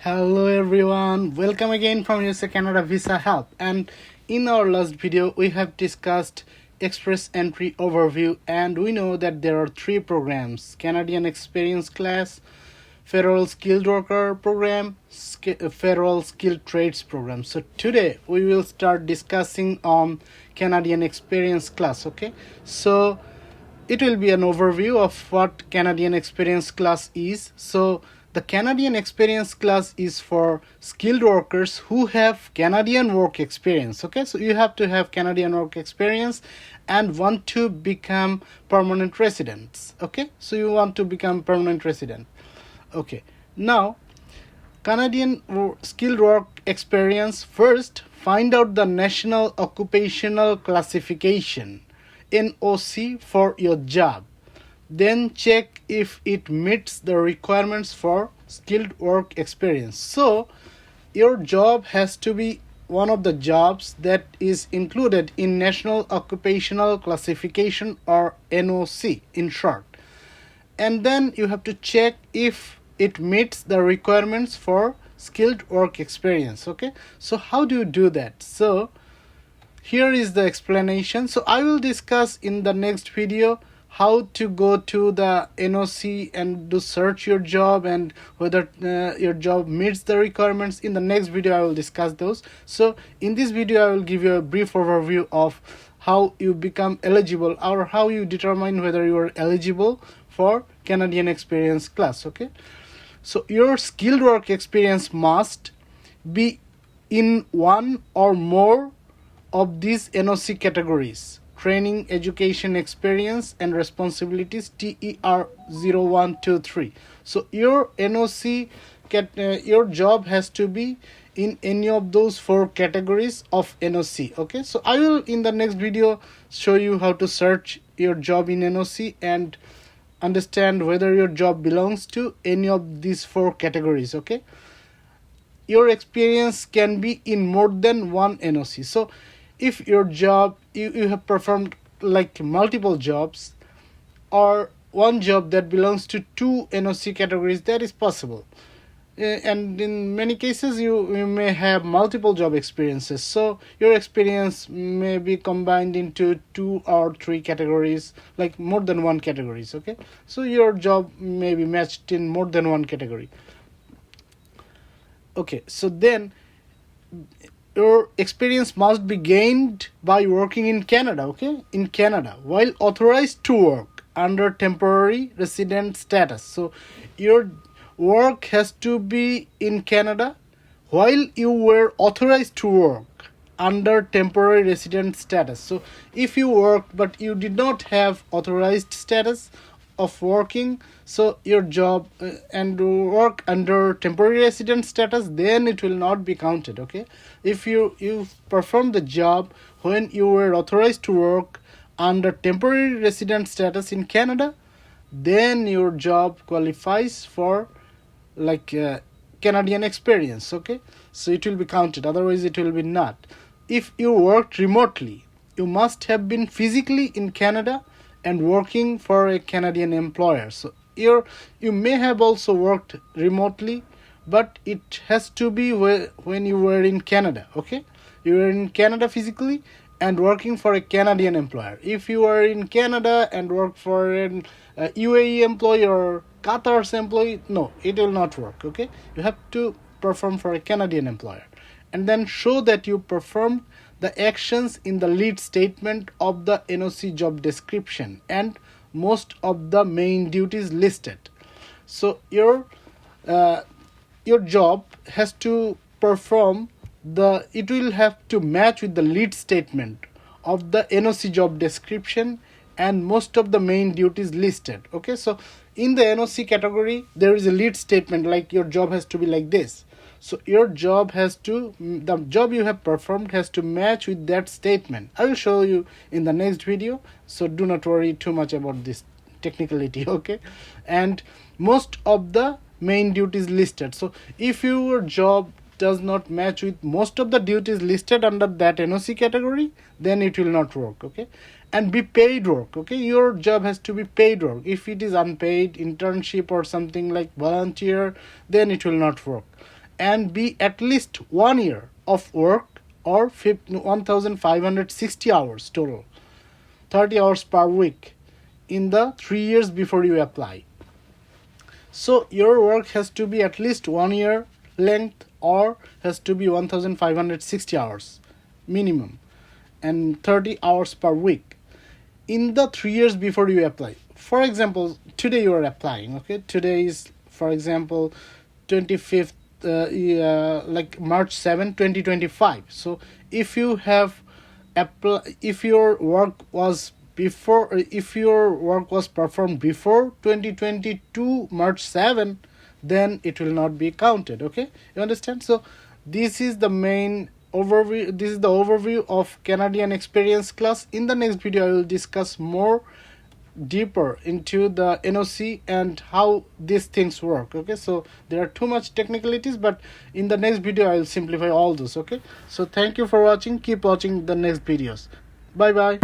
Hello everyone, welcome again from USA Canada Visa Help. And in our last video, we have discussed Express Entry Overview, and we know that there are three programs: Canadian Experience Class, Federal Skilled Worker Program, Federal Skilled Trades Program. So today we will start discussing on Canadian Experience Class. Okay, so it will be an overview of what Canadian Experience Class is. So the Canadian Experience Class is for skilled workers who have Canadian work experience. Okay, so you have to have Canadian work experience and want to become permanent residents. Okay, so you want to become permanent resident. Okay, now Canadian skilled work experience. First, find out the National Occupational Classification NOC for your job. Then check if it meets the requirements for skilled work experience. So your job has to be one of the jobs that is included in National Occupational Classification, or NOC in short. And then you have to check if it meets the requirements for skilled work experience. Okay, so how do you do that? So here is the explanation. So I will discuss in the next video how to go to the NOC and do search your job and whether your job meets the requirements. In the next video I will discuss those. So in this video I will give you a brief overview of how you become eligible, or how you determine whether you are eligible for Canadian Experience Class. Okay, so your skilled work experience must be in one or more of these NOC categories: training, education, experience, and responsibilities, TER 0123. So your NOC, your job has to be in any of those four categories of NOC. Okay, so I will in the next video show you how to search your job in NOC and understand whether your job belongs to any of these four categories. Okay, your experience can be in more than one NOC. So if your job, you have performed like multiple jobs, or one job that belongs to two NOC categories, that is possible. And in many cases you may have multiple job experiences, so your experience may be combined into two or three categories, like more than one categories. Okay, so your job may be matched in more than one category. Okay, so then your experience must be gained by working in Canada. Okay, in Canada while authorized to work under temporary resident status. So your work has to be in Canada while you were authorized to work under temporary resident status. So if you work but you did not have authorized status of working, so your job and work under temporary resident status, then it will not be counted. Okay, if you perform the job when you were authorized to work under temporary resident status in Canada, then your job qualifies for like Canadian experience. Okay, so it will be counted, otherwise it will be not. If you worked remotely, you must have been physically in Canada and working for a Canadian employer. So you may have also worked remotely, but it has to be when you were in Canada. Okay, you were in Canada physically and working for a Canadian employer. If you are in Canada and work for an UAE employee or Qatar's employee, no, it will not work. Okay, you have to perform for a Canadian employer, and then show that you performed the actions in the lead statement of the NOC job description and most of the main duties listed. So your job has to perform it will have to match with the lead statement of the NOC job description and most of the main duties listed. Okay, so in the NOC category there is a lead statement, like your job has to be like this. So your job the job you have performed has to match with that statement. I will show you in the next video, so do not worry too much about this technicality. Okay, and most of the main duties listed. So if your job does not match with most of the duties listed under that NOC category, then it will not work. Okay, and be paid work. Okay, your job has to be paid work. If it is unpaid internship or something like volunteer, then it will not work. and be at least 1 year of work or 1560 hours total, 30 hours per week in the 3 years before you apply. So your work has to be at least 1 year length or has to be 1560 hours minimum and 30 hours per week in the 3 years before you apply. For example, today you are applying, okay? Today is, for example, 25th, like March 7, 2025. So if you have if your work was performed before 2022 March 7, then it will not be counted, okay? You understand? So this is the main overview. This is the overview of Canadian experience class. In the next video I will discuss more deeper into the NOC and how these things work, okay? So there are too much technicalities, but in the next video I will simplify all those, okay? So thank you for watching. Keep watching the next videos. Bye bye.